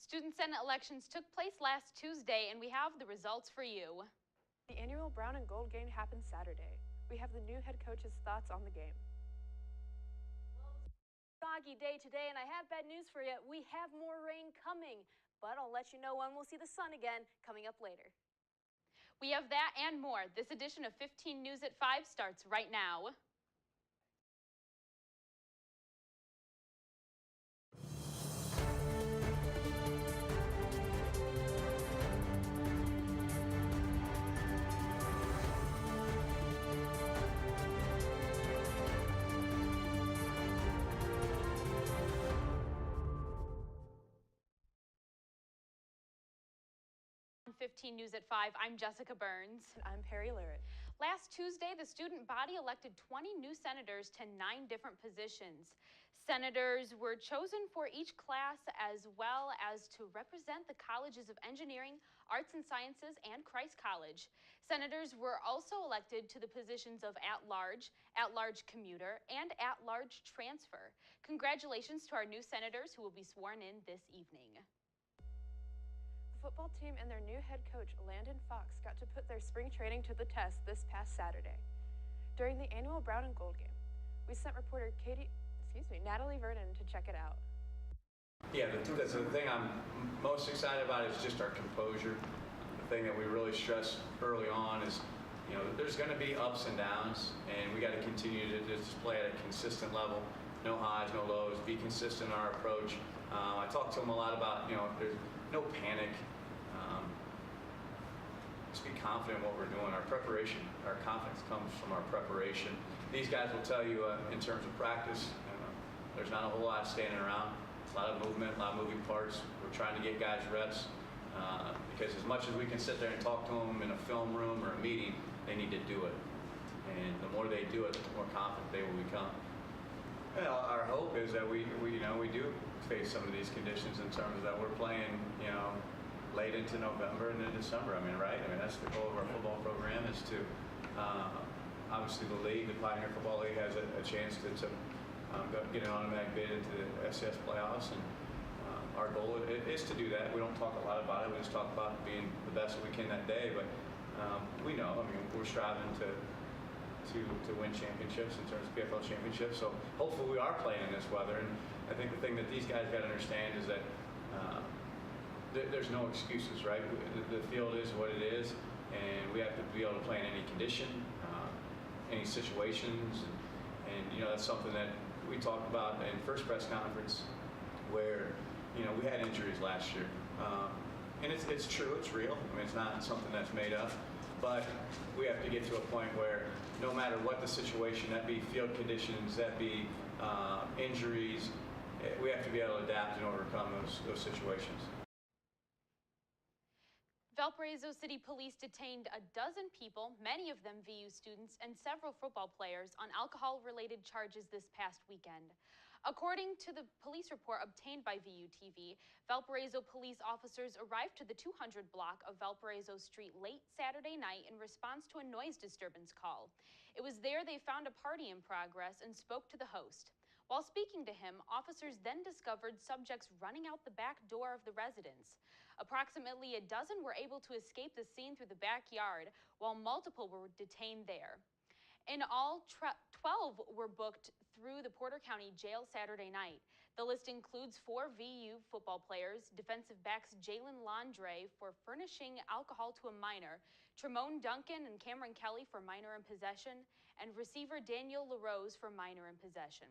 Student Senate elections took place last Tuesday, and we have the results for you. The annual Brown and Gold game happened Saturday. We have the new head coach's thoughts on the game. Soggy day today, and I have bad news for you. We have more rain coming, but I'll let you know when we'll see the sun again coming up later. We have that and more. This edition of 15 News at 5 starts right now. On 15 News at 5, I'm Jessica Burns. And I'm Perry Lyrett. Last Tuesday, the student body elected 20 new senators to 9 different positions. Senators were chosen for each class as well as to represent the colleges of engineering, arts and sciences, and Christ College. Senators were also elected to the positions of at-large commuter, and at-large transfer. Congratulations to our new senators who will be sworn in this evening. The football team and their new head coach, Landon Fox, got to put their spring training to the test this past Saturday. During the annual Brown and Gold game, we sent reporter Natalie Vernon to check it out. Yeah, the thing I'm most excited about is just our composure. The thing that we really stress early on is, there's going to be ups and downs, and we got to continue to just play at a consistent level. No highs, no lows, be consistent in our approach. I talked to them a lot about, there's no panic. Just be confident in what we're doing. Our preparation, our confidence comes from our preparation. These guys will tell you in terms of practice, there's not a whole lot standing around. A lot of movement, a lot of moving parts. We're trying to get guys reps because as much as we can sit there and talk to them in a film room or a meeting, they need to do it. And the more they do it, the more confident they will become. Our hope is that we do face some of these conditions in terms of that we're playing, late into November and into December. Right? That's the goal of our football program is to, obviously the league, the Pioneer Football League has a chance to get an automatic bid into the FCS playoffs, and our goal is to do that. We don't talk a lot about it. We just talk about being the best that we can that day, but we know, we're striving to win championships in terms of PFL championships. So hopefully we are playing in this weather. And I think the thing that these guys got to understand is that there's no excuses, right? The field is what it is, and we have to be able to play in any condition, any situations. And that's something that we talked about in first press conference where, we had injuries last year. And it's true, it's real. It's not something that's made up. But we have to get to a point where no matter what the situation, that be field conditions, that be injuries, we have to be able to adapt and overcome those situations. Valparaiso City Police detained a dozen people, many of them VU students, and several football players on alcohol-related charges this past weekend. According to the police report obtained by VUTV, Valparaiso police officers arrived to the 200 block of Valparaiso Street late Saturday night in response to a noise disturbance call. It was there they found a party in progress and spoke to the host. While speaking to him, officers then discovered subjects running out the back door of the residence. Approximately a dozen were able to escape the scene through the backyard, while multiple were detained there. In all, 12 were booked through the Porter County Jail Saturday night. The list includes 4 VU football players, defensive backs Jalen Landre for furnishing alcohol to a minor, Tremone Duncan and Cameron Kelly for minor in possession, and receiver Daniel LaRose for minor in possession.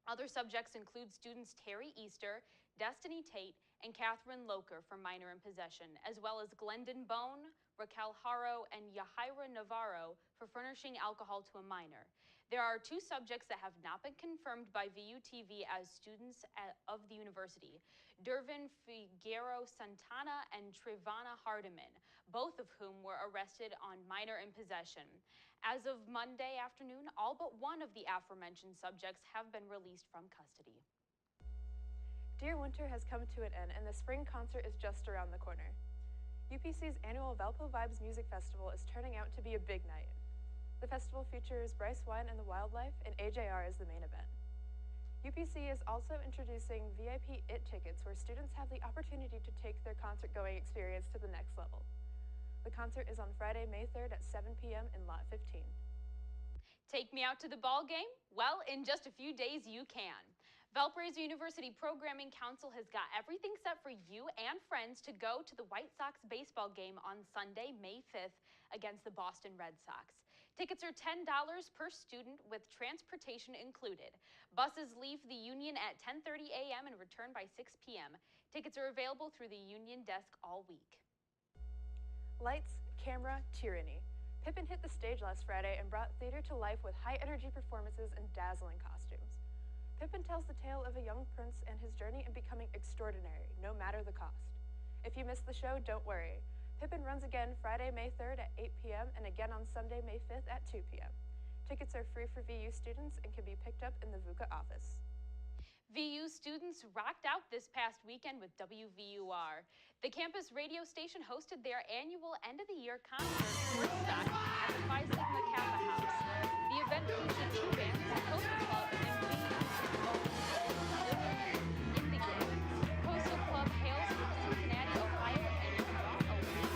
Other subjects include students Terry Easter, Destiny Tate, and Catherine Loker for minor in possession, as well as Glendon Bone, Raquel Haro, and Yahaira Navarro for furnishing alcohol to a minor. There are 2 subjects that have not been confirmed by VUTV as students of the university, Dervin Figueroa Santana and Trevana Hardiman, both of whom were arrested on minor in possession. As of Monday afternoon, all but one of the aforementioned subjects have been released from custody. Dear Winter has come to an end, and the spring concert is just around the corner. UPC's annual Valpo Vibes Music Festival is turning out to be a big night. The festival features Bryce Wine and the Wildlife, and AJR is the main event. UPC is also introducing VIP IT tickets where students have the opportunity to take their concert-going experience to the next level. The concert is on Friday, May 3rd at 7 p.m. in Lot 15. Take me out to the ball game? Well, in just a few days you can. Valparaiso University Programming Council has got everything set for you and friends to go to the White Sox baseball game on Sunday, May 5th against the Boston Red Sox. Tickets are $10 per student with transportation included. Buses leave the Union at 10:30 a.m. and return by 6 p.m. Tickets are available through the Union desk all week. Lights, camera, tyranny. Pippin hit the stage last Friday and brought theater to life with high-energy performances and dazzling costumes. Pippin tells the tale of a young prince and his journey in becoming extraordinary, no matter the cost. If you missed the show, don't worry. Pippin runs again Friday, May 3rd at 8 p.m. and again on Sunday, May 5th at 2 p.m. Tickets are free for VU students and can be picked up in the VUCA office. VU students rocked out this past weekend with WVUR. The campus radio station hosted their annual end-of-the-year concert, Woodstock, at the Phi Sigma Kappa House. The event featured two bands, Coastal Club and Coastal Club hails from Cincinnati, Ohio, and brought a win.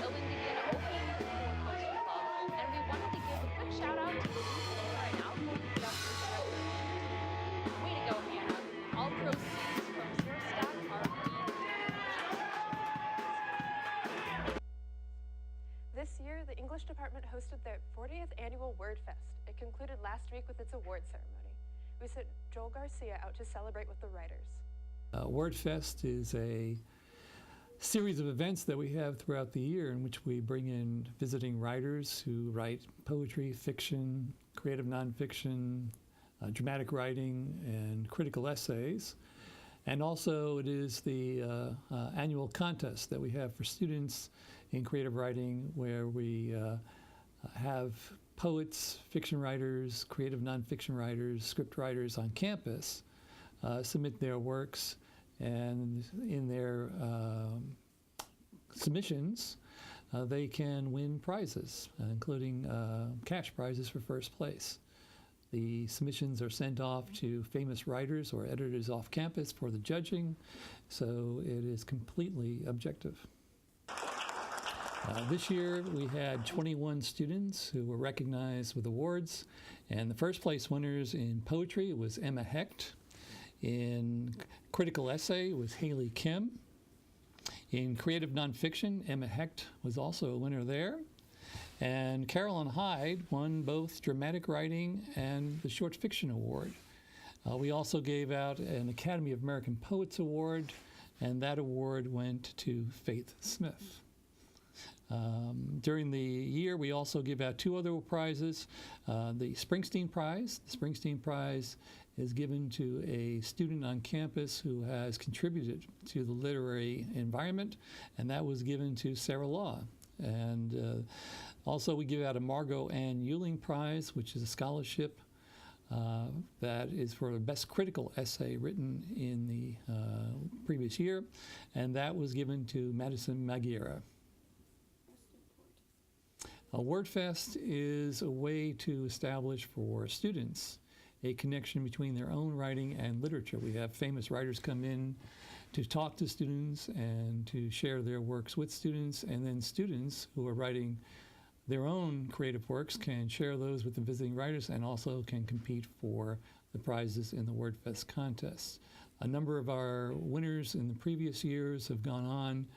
Indiana opened for Coastal Club, and we wanted to give a quick shout out to the lead singer and outgoing production director. Way to go, Hannah. All proceeds from Sir Stock are This year, the English department hosted their 40th annual Word Fest. It concluded last week with its award ceremony. We sent Joel Garcia out to celebrate with the writers. Word Fest is a series of events that we have throughout the year in which we bring in visiting writers who write poetry, fiction, creative nonfiction, dramatic writing, and critical essays. And also it is the annual contest that we have for students in creative writing where we have poets, fiction writers, creative nonfiction writers, script writers on campus submit their works, and in their submissions they can win prizes, including cash prizes for first place. The submissions are sent off to famous writers or editors off campus for the judging, so it is completely objective. This year we had 21 students who were recognized with awards, and the first place winners in poetry was Emma Hecht. In critical essay was Haley Kim. In creative nonfiction, Emma Hecht was also a winner there. And Carolyn Hyde won both dramatic writing and the short fiction award. We also gave out an Academy of American Poets Award, and that award went to Faith Smith. During the year, we also give out two other prizes. The Springsteen Prize. The Springsteen Prize is given to a student on campus who has contributed to the literary environment, and that was given to Sarah Law. And also we give out a Margot Ann Euling Prize, which is a scholarship that is for the best critical essay written in the previous year, and that was given to Madison Magiera. WordFest is a way to establish for students a connection between their own writing and literature. We have famous writers come in to talk to students and to share their works with students, and then students who are writing their own creative works can share those with the visiting writers and also can compete for the prizes in the WordFest contest. A number of our winners in the previous years have gone on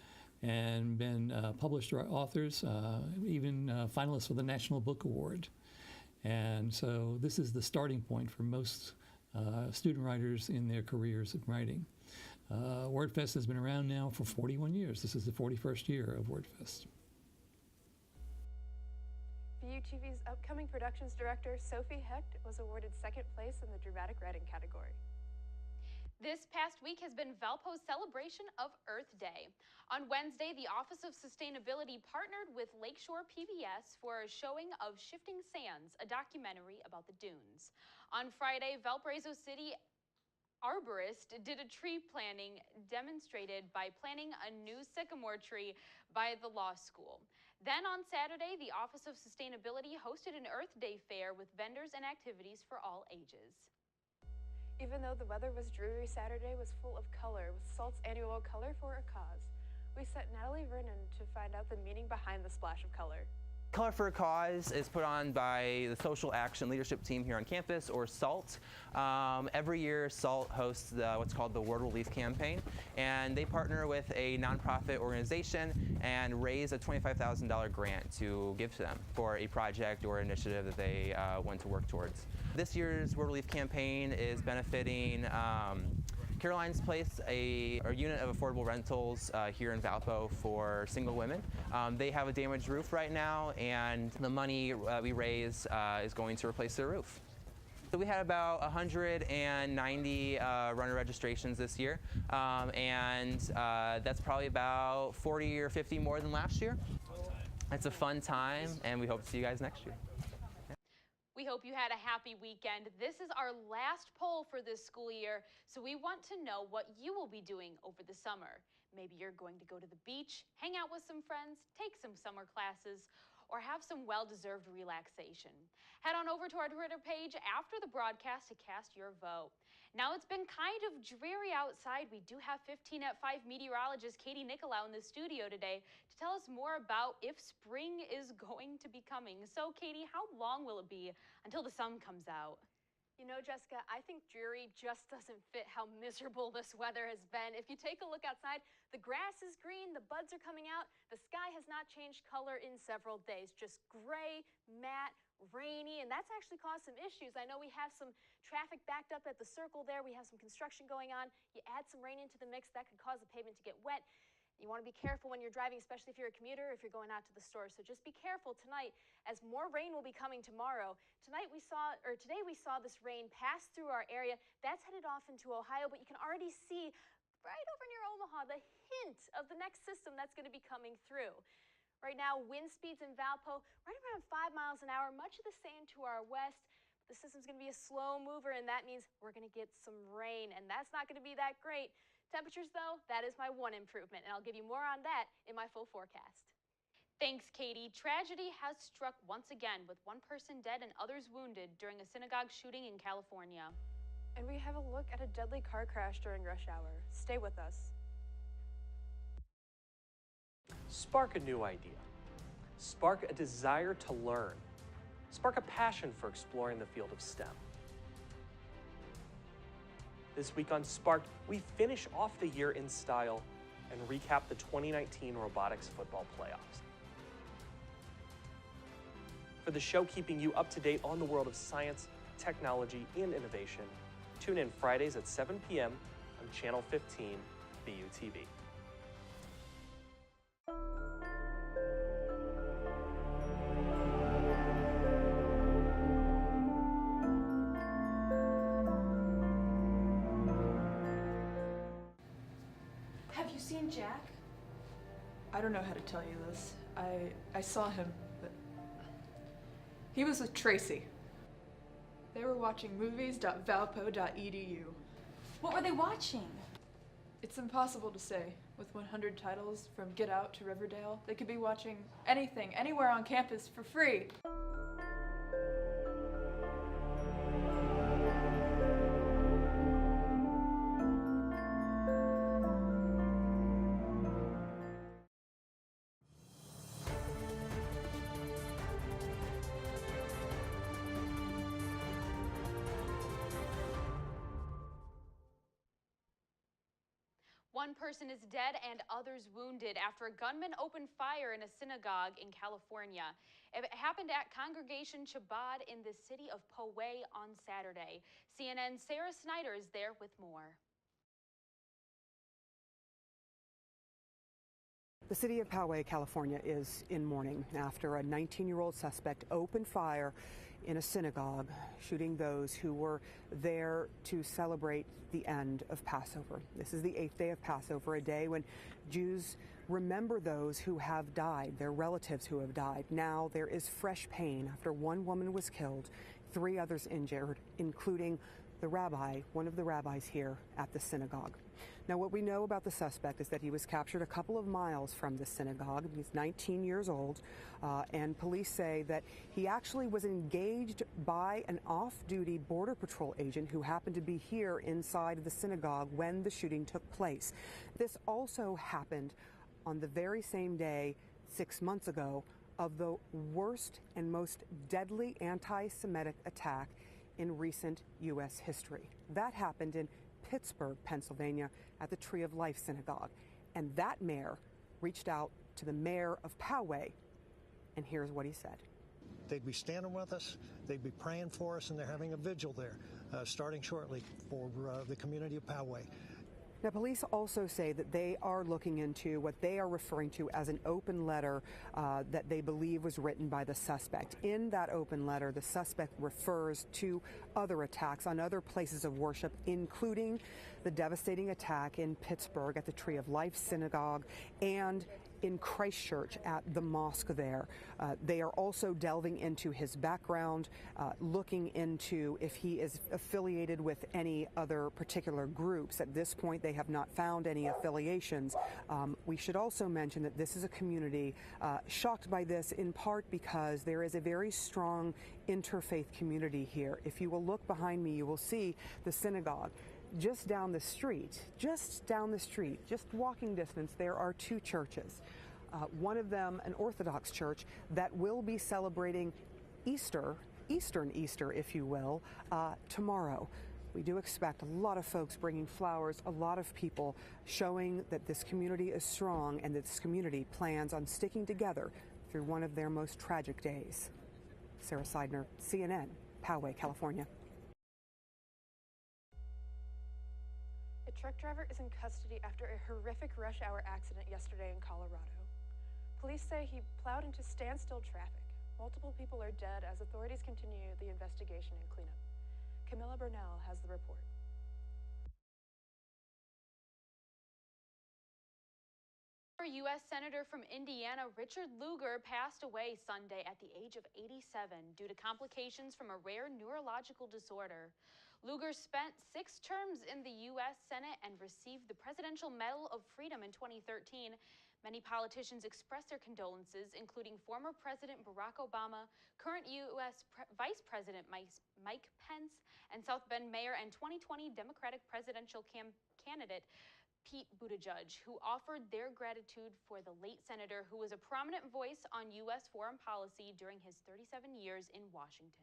and been published authors, even finalists for the National Book Award. And so this is the starting point for most student writers in their careers in writing. WordFest has been around now for 41 years. This is the 41st year of WordFest. VUTV's upcoming productions director, Sophie Hecht, was awarded second place in the dramatic writing category. This past week has been Valpo's celebration of Earth Day. On Wednesday, the Office of Sustainability partnered with Lakeshore PBS for a showing of Shifting Sands, a documentary about the dunes. On Friday, Valparaiso City arborist did a tree planting demonstrated by planting a new sycamore tree by the law school. Then on Saturday, the Office of Sustainability hosted an Earth Day fair with vendors and activities for all ages. Even though the weather was dreary, Saturday was full of color, with SALT's annual Color for a Cause. We sent Natalie Vernon to find out the meaning behind the splash of color. Color for a Cause is put on by the Social Action Leadership Team here on campus, or SALT. Every year, SALT hosts what's called the World Relief Campaign, and they partner with a nonprofit organization and raise a $25,000 grant to give to them for a project or initiative that they want to work towards. This year's World Relief Campaign is benefiting Caroline's Place, a unit of affordable rentals here in Valpo for single women. They have a damaged roof right now, and the money we raise is going to replace their roof. So we had about 190 runner registrations this year, and that's probably about 40 or 50 more than last year. It's a fun time, and we hope to see you guys next year. We hope you had a happy weekend. This is our last poll for this school year, so we want to know what you will be doing over the summer. Maybe you're going to go to the beach, hang out with some friends, take some summer classes, or have some well-deserved relaxation. Head on over to our Twitter page after the broadcast to cast your vote. Now, it's been kind of dreary outside. We do have 15 at 5 meteorologist Katie Nicolau in the studio today to tell us more about if spring is going to be coming. So, Katie, how long will it be until the sun comes out? You know, Jessica, I think dreary just doesn't fit how miserable this weather has been. If you take a look outside, the grass is green, the buds are coming out, the sky has not changed color in several days, just gray, matte, rainy, and that's actually caused some issues. I know we have some traffic backed up at the circle there. We have some construction going on. You add some rain into the mix, that could cause the pavement to get wet. You want to be careful when you're driving, especially if you're a commuter, if you're going out to the store. So just be careful tonight, as more rain will be coming tomorrow. Today we saw this rain pass through our area. That's headed off into Ohio, but you can already see right over near Omaha the hint of the next system that's going to be coming through. Right now, wind speeds in Valpo right around 5 miles an hour, much of the same to our west. The system's going to be a slow mover, and that means we're going to get some rain, and that's not going to be that great. Temperatures, though, that is my one improvement, and I'll give you more on that in my full forecast. Thanks, Katie. Tragedy has struck once again, with one person dead and others wounded during a synagogue shooting in California. And we have a look at a deadly car crash during rush hour. Stay with us. Spark a new idea. Spark a desire to learn. Spark a passion for exploring the field of STEM. This week on Spark, we finish off the year in style and recap the 2019 robotics football playoffs. For the show keeping you up to date on the world of science, technology, and innovation, tune in Fridays at 7 p.m. on Channel 15, VUTV. Have you seen Jack? I don't know how to tell you this. I saw him, but he was with Tracy. They were watching movies.valpo.edu. What were they watching? It's impossible to say. With 100 titles from Get Out to Riverdale, they could be watching anything, anywhere on campus for free. One person is dead and others wounded after a gunman opened fire in a synagogue in California. It happened at Congregation Chabad in the city of Poway on Saturday. CNN's Sarah Snyder is there with more. The city of Poway, California is in mourning after a 19-year-old suspect opened fire in a synagogue, shooting those who were there to celebrate the end of Passover. This is the 8th day of Passover, a day when Jews remember those who have died, their relatives who have died. Now there is fresh pain after one woman was killed, 3 others injured, including one of the rabbis here at the synagogue. Now, what we know about the suspect is that he was captured a couple of miles from the synagogue. He's 19 years old, and police say that he actually was engaged by an off-duty Border Patrol agent who happened to be here inside the synagogue when the shooting took place. This also happened on the very same day 6 months ago of the worst and most deadly anti-Semitic attack in recent U.S. history. That happened in Pittsburgh, Pennsylvania, at the Tree of Life Synagogue. And that mayor reached out to the mayor of Poway, and here's what he said. They'd be standing with us, they'd be praying for us, and they're having a vigil there, starting shortly for the community of Poway. Now, police also say that they are looking into what they are referring to as an open letter that they believe was written by the suspect. In that open letter, the suspect refers to other attacks on other places of worship, including the devastating attack in Pittsburgh at the Tree of Life Synagogue and in Christchurch at the mosque there. They are also delving into his background, looking into if he is affiliated with any other particular groups. At this point, they have not found any affiliations. We should also mention that this is a community shocked by this in part because there is a very strong interfaith community here. If you will look behind me, you will see the synagogue. Just down the street, just walking distance, there are two churches. One of them, an Orthodox church, that will be celebrating Eastern Easter, if you will, tomorrow. We do expect a lot of folks bringing flowers, a lot of people showing that this community is strong and that this community plans on sticking together through one of their most tragic days. Sarah Seidner, CNN, Poway, California. A truck driver is in custody after a horrific rush hour accident yesterday in Colorado. Police say he plowed into standstill traffic. Multiple people are dead as authorities continue the investigation and cleanup. Camilla Burnell has the report. U.S. Senator from Indiana Richard Lugar passed away Sunday at the age of 87 due to complications from a rare neurological disorder. Lugar spent 6 terms in the U.S. Senate and received the Presidential Medal of Freedom in 2013. Many politicians expressed their condolences, including former President Barack Obama, current U.S. Vice President Mike Pence, and South Bend Mayor and 2020 Democratic presidential candidate Pete Buttigieg, who offered their gratitude for the late senator who was a prominent voice on U.S. foreign policy during his 37 years in Washington.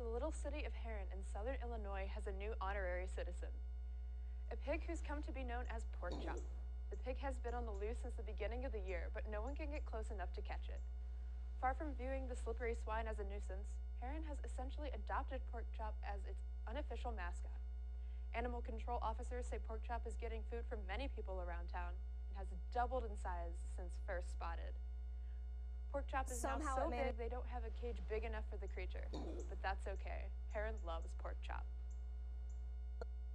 The little city of Heron in southern Illinois has a new honorary citizen, a pig who's come to be known as Pork Chop. The pig has been on the loose since the beginning of the year, but no one can get close enough to catch it. Far from viewing the slippery swine as a nuisance, Heron has essentially adopted Pork Chop as its unofficial mascot. Animal control officers say Pork Chop is getting food from many people around town and has doubled in size since first spotted. Pork Chop is now so big they don't have a cage big enough for the creature, but that's okay. Heron loves Pork Chop.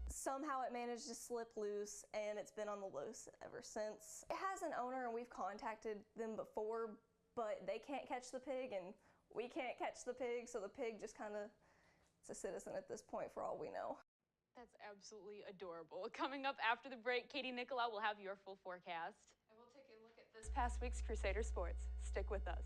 Somehow it managed to slip loose, and it's been on the loose ever since. It has an owner, and we've contacted them before, but they can't catch the pig, and we can't catch the pig, so the pig just kind of is a citizen at this point for all we know. That's absolutely adorable. Coming up after the break, Katie Nicolau will have your full forecast. And we'll take a look at this past week's Crusader sports. Stick with us.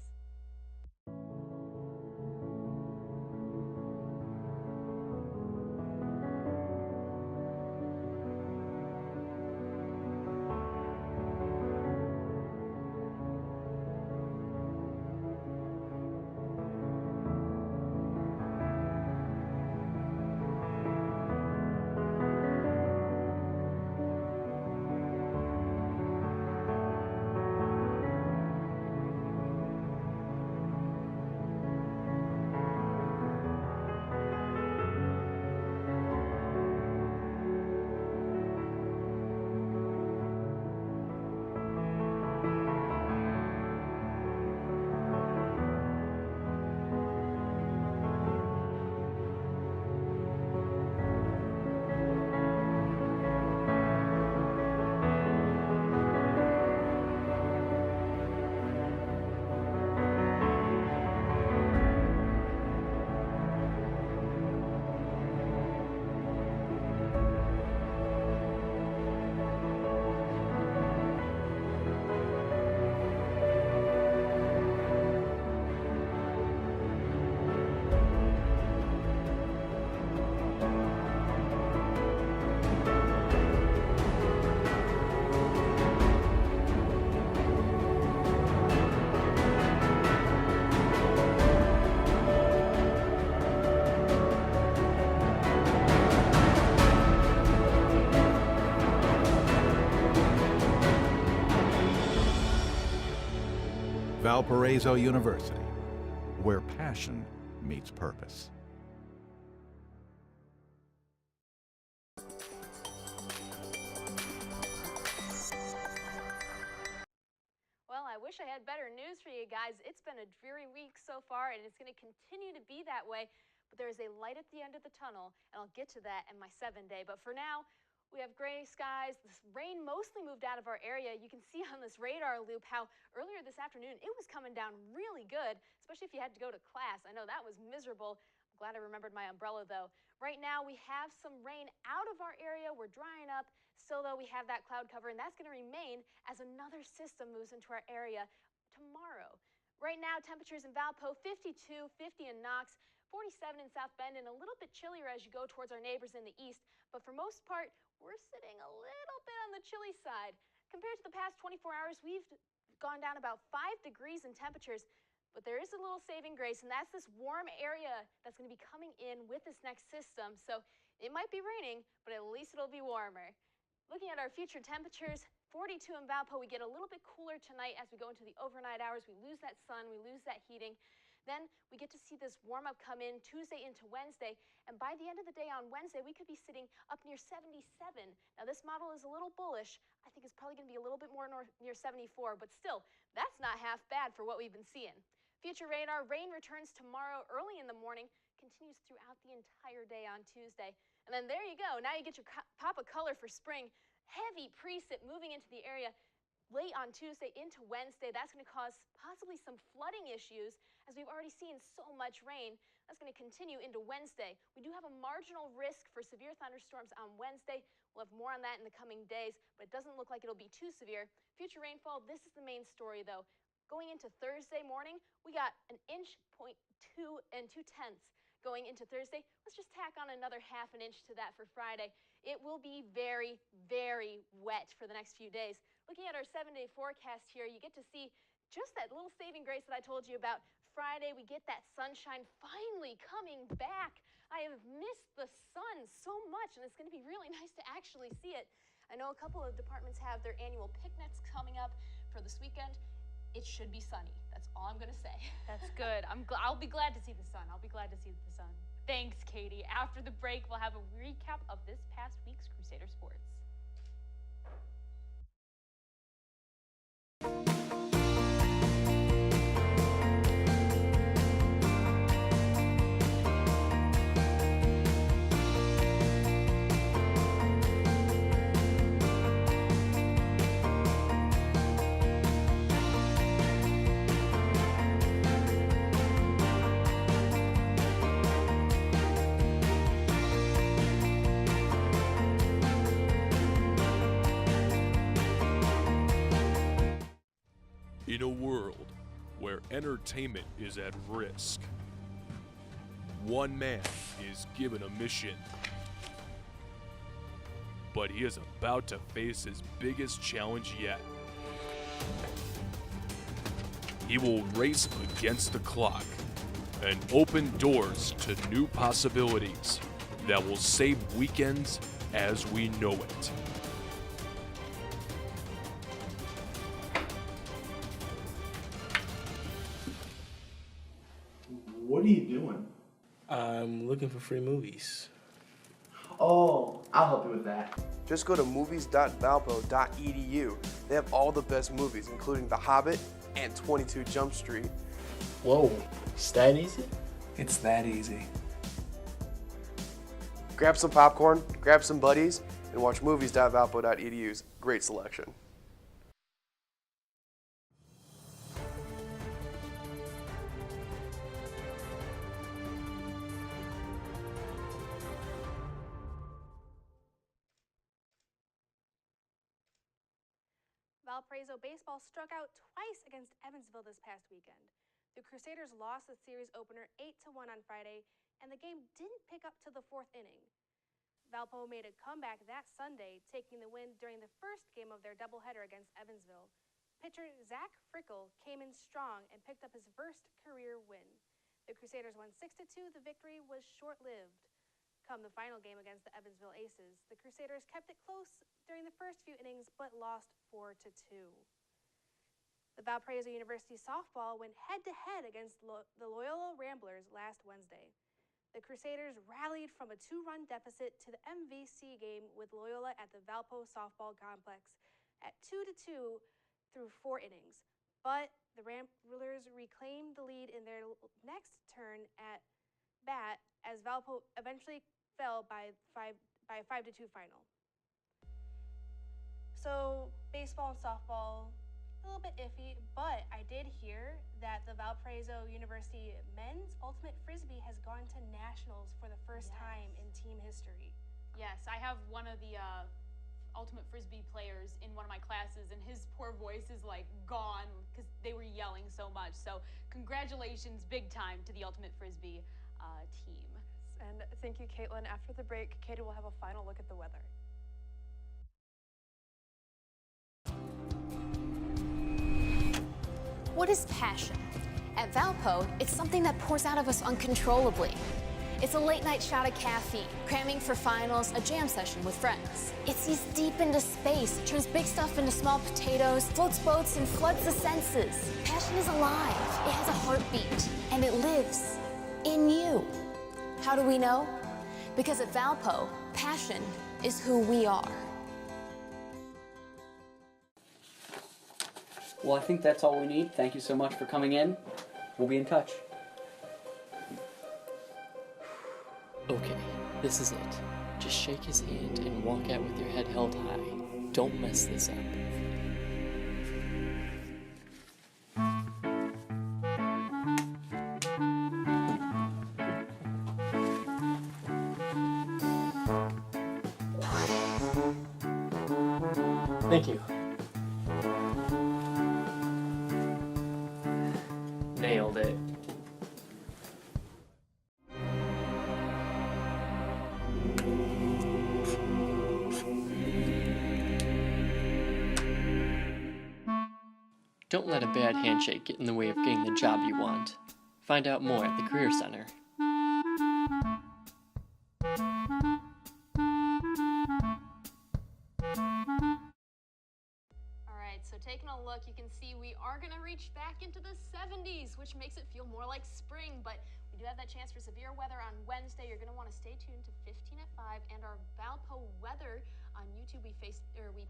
Valparaiso University, where passion meets purpose. Well, I wish I had better news for you guys. It's been a dreary week so far, and it's going to continue to be that way. But there is a light at the end of the tunnel, and I'll get to that in my 7-day. But for now, we have gray skies. This rain mostly moved out of our area. You can see on this radar loop how earlier this afternoon it was coming down really good, especially if you had to go to class. I know that was miserable. I'm glad I remembered my umbrella, though. Right now, we have some rain out of our area. We're drying up. Still, though, we have that cloud cover, and that's going to remain as another system moves into our area tomorrow. Right now, temperatures in Valpo, 52, 50 in Knox, 47 in South Bend, and a little bit chillier as you go towards our neighbors in the east. But for most part, we're sitting a little bit on the chilly side. Compared to the past 24 hours, we've gone down about 5 degrees in temperatures. But there is a little saving grace, and that's this warm area that's going to be coming in with this next system. So it might be raining, but at least it'll be warmer. Looking at our future temperatures, 42 in Valpo. We get a little bit cooler tonight as we go into the overnight hours. We lose that sun, we lose that heating. Then we get to see this warm-up come in Tuesday into Wednesday, and by the end of the day on Wednesday, we could be sitting up near 77. Now, this model is a little bullish. I think it's probably going to be a little bit more near 74, but still, that's not half bad for what we've been seeing. Future radar, rain returns tomorrow early in the morning, continues throughout the entire day on Tuesday. And then there you go. Now you get your pop of color for spring. Heavy precip moving into the area late on Tuesday into Wednesday. That's going to cause possibly some flooding issues, as we've already seen so much rain. That's going to continue into Wednesday. We do have a marginal risk for severe thunderstorms on Wednesday. We'll have more on that in the coming days, but it doesn't look like it'll be too severe. Future rainfall, this is the main story, though. Going into Thursday morning, we got 1.2 inches. Going into Thursday, let's just tack on another ½ inch to that for Friday. It will be very, very wet for the next few days. Looking at our 7-day forecast here, you get to see just that little saving grace that I told you about. Friday, we get that sunshine finally coming back. I have missed the sun so much, and it's going to be really nice to actually see it. I know a couple of departments have their annual picnics coming up for this weekend. It should be sunny. That's all I'm going to say. That's good. I'll be glad to see the sun. I'll be glad to see the sun. Thanks, Katie. After the break, we'll have a recap of this past week's Crusader sports. In a world where entertainment is at risk, one man is given a mission, but he is about to face his biggest challenge yet. He will race against the clock and open doors to new possibilities that will save weekends as we know it. What are you doing? I'm looking for free movies. Oh, I'll help you with that. Just go to movies.valpo.edu. They have all the best movies, including The Hobbit and 22 Jump Street. Whoa, it's that easy? It's that easy. Grab some popcorn, grab some buddies, and watch movies.valpo.edu's great selection. Valparaiso baseball struck out twice against Evansville this past weekend. The Crusaders lost the series opener 8-1 on Friday, and the game didn't pick up to the 4th inning. Valpo made a comeback that Sunday, taking the win during the first game of their doubleheader against Evansville. Pitcher Zach Frickel came in strong and picked up his first career win. The Crusaders won 6-2. The victory was short-lived. Come the final game against the Evansville Aces, the Crusaders kept it close during the first few innings but lost 4-2. The Valparaiso University softball went head-to-head against the Loyola Ramblers last Wednesday. The Crusaders rallied from a 2-run deficit to the MVC game with Loyola at the Valpo softball complex at 2-2 through 4 innings. But the Ramblers reclaimed the lead in their next turn at bat as Valpo eventually fell by a 5-2 final. So baseball and softball, a little bit iffy, but I did hear that the Valparaiso University men's ultimate frisbee has gone to nationals for the first time in team history. Yes, I have one of the ultimate frisbee players in one of my classes, and his poor voice is like gone because they were yelling so much. So congratulations, big time, to the ultimate frisbee team. And thank you, Caitlin. After the break, Katie will have a final look at the weather. What is passion? At Valpo, it's something that pours out of us uncontrollably. It's a late-night shot of caffeine, cramming for finals, a jam session with friends. It sees deep into space, turns big stuff into small potatoes, floats boats, and floods the senses. Passion is alive. It has a heartbeat, and it lives in you. How do we know? Because at Valpo, passion is who we are. Well, I think that's all we need. Thank you so much for coming in. We'll be in touch. Okay, this is it. Just shake his hand and walk out with your head held high. Don't mess this up. Thank you. Nailed it. Don't let a bad handshake get in the way of getting the job you want. Find out more at the Career Center. Alright, so taking a look, you can see we are going to reach back into the 70s, which makes it feel more like spring, but we do have that chance for severe weather on Wednesday. You're going to want to stay tuned to 15 at 5 and our Valpo weather on YouTube. We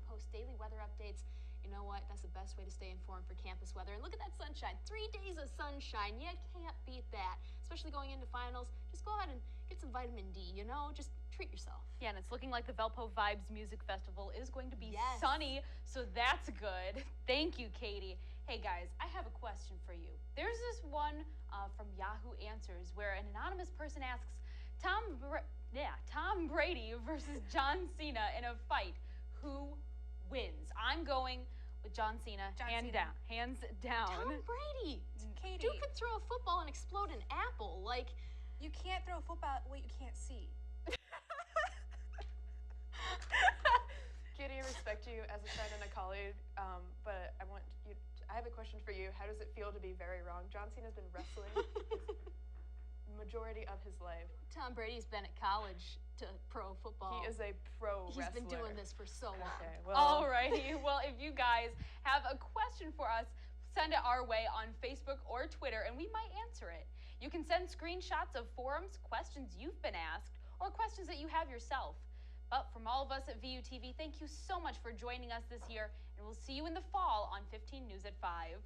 post daily weather updates. You know what? That's the best way to stay informed for campus weather. And look at that sunshine. 3 days of sunshine. You can't beat that, especially going into finals. Just go ahead and get some vitamin D, you know? Just treat yourself. Yeah, and it's looking like the Valpo Vibes Music Festival is going to be sunny, so that's good. Thank you, Katie. Hey guys, I have a question for you. There's this one from Yahoo Answers where an anonymous person asks, Tom Brady versus John Cena in a fight. Who wins? I'm going with John Cena, hands down. Tom Brady! Katie. Dude could throw a football and explode an apple. Like, you can't throw a football at what you can't see. Katie, I respect you as a friend and a colleague, but I have a question for you. How does it feel to be very wrong? John Cena's been wrestling his majority of his life. Tom Brady's been at college to pro football. He is a pro wrestler. He's been doing this for so long. Okay, well. Alrighty, well, if you guys have a question for us, send it our way on Facebook or Twitter, and we might answer it. You can send screenshots of forums, questions you've been asked, or questions that you have yourself. But from all of us at VUTV, thank you so much for joining us this year, and we'll see you in the fall on 15 News at 5.